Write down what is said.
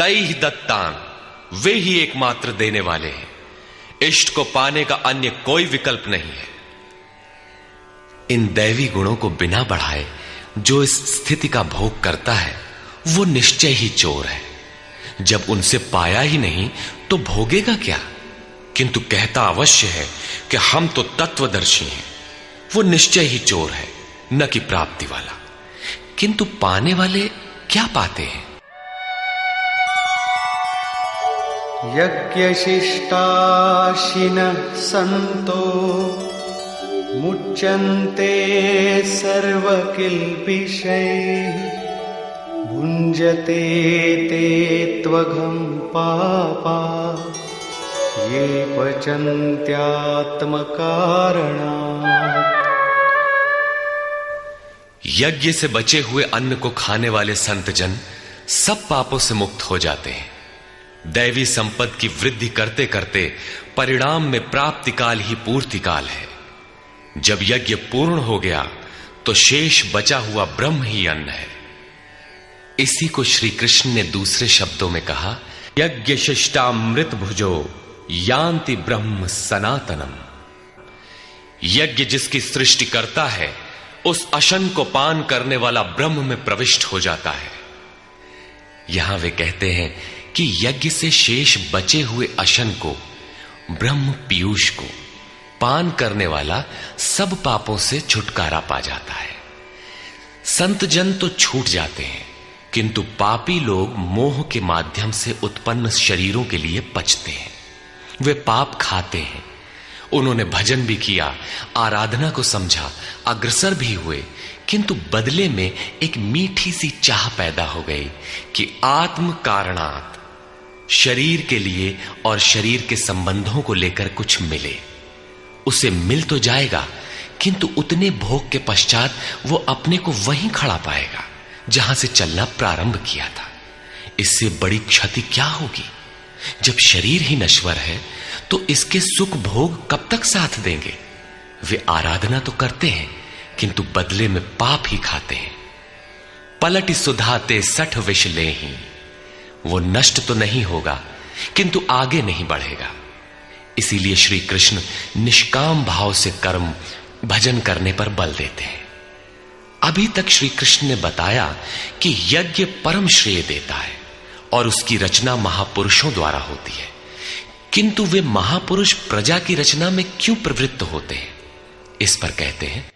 तैः दत्तान, वे ही एकमात्र देने वाले हैं। इष्ट को पाने का अन्य कोई विकल्प नहीं है। इन दैवी गुणों को बिना बढ़ाए जो इस स्थिति का भोग करता है वो निश्चय ही चोर है। जब उनसे पाया ही नहीं तो भोगेगा क्या? किंतु कहता अवश्य है कि हम तो तत्वदर्शी हैं। वो निश्चय ही चोर है, न कि प्राप्ति वाला। किंतु पाने वाले क्या पाते हैं? यज्ञशिष्टाशिनः सन्तो मुच्यन्ते सर्वकिल्बिषैः भुञ्जते ते त्वघं पापा ये पचन्त्यात्मकारणात्। यज्ञ से बचे हुए अन्न को खाने वाले संतजन सब पापों से मुक्त हो जाते हैं। दैवी संपत्ति की वृद्धि करते करते परिणाम में प्राप्ति काल ही पूर्ति काल है। जब यज्ञ पूर्ण हो गया तो शेष बचा हुआ ब्रह्म ही अन्न है। इसी को श्री कृष्ण ने दूसरे शब्दों में कहा, यज्ञ शिष्टामृत भुजो यान्ति ब्रह्म सनातनम। यज्ञ जिसकी सृष्टि करता है उस अशन को पान करने वाला ब्रह्म में प्रविष्ट हो जाता है। यहां वे कहते हैं कि यज्ञ से शेष बचे हुए अशन को, ब्रह्म पीयूष को पान करने वाला सब पापों से छुटकारा पा जाता है। संत जन तो छूट जाते हैं, किंतु पापी लोग मोह के माध्यम से उत्पन्न शरीरों के लिए पचते हैं। वे पाप खाते हैं। उन्होंने भजन भी किया, आराधना को समझा, अग्रसर भी हुए, किंतु बदले में एक मीठी सी चाह पैदा हो गई कि आत्म कारणात् शरीर के लिए और शरीर के संबंधों को लेकर कुछ मिले। उसे मिल तो जाएगा, किंतु उतने भोग के पश्चात वो अपने को वहीं खड़ा पाएगा जहां से चलना प्रारंभ किया था। इससे बड़ी क्षति क्या होगी? जब शरीर ही नश्वर है तो इसके सुख भोग कब तक साथ देंगे? वे आराधना तो करते हैं, किंतु बदले में पाप ही खाते हैं। पलटि सुधाते सठ विष लेहि, वो नष्ट तो नहीं होगा किंतु आगे नहीं बढ़ेगा। इसीलिए श्री कृष्ण निष्काम भाव से कर्म भजन करने पर बल देते हैं। अभी तक श्री कृष्ण ने बताया कि यज्ञ परम श्रेय देता है और उसकी रचना महापुरुषों द्वारा होती है, किंतु वे महापुरुष प्रजा की रचना में क्यों प्रवृत्त होते हैं? इस पर कहते हैं,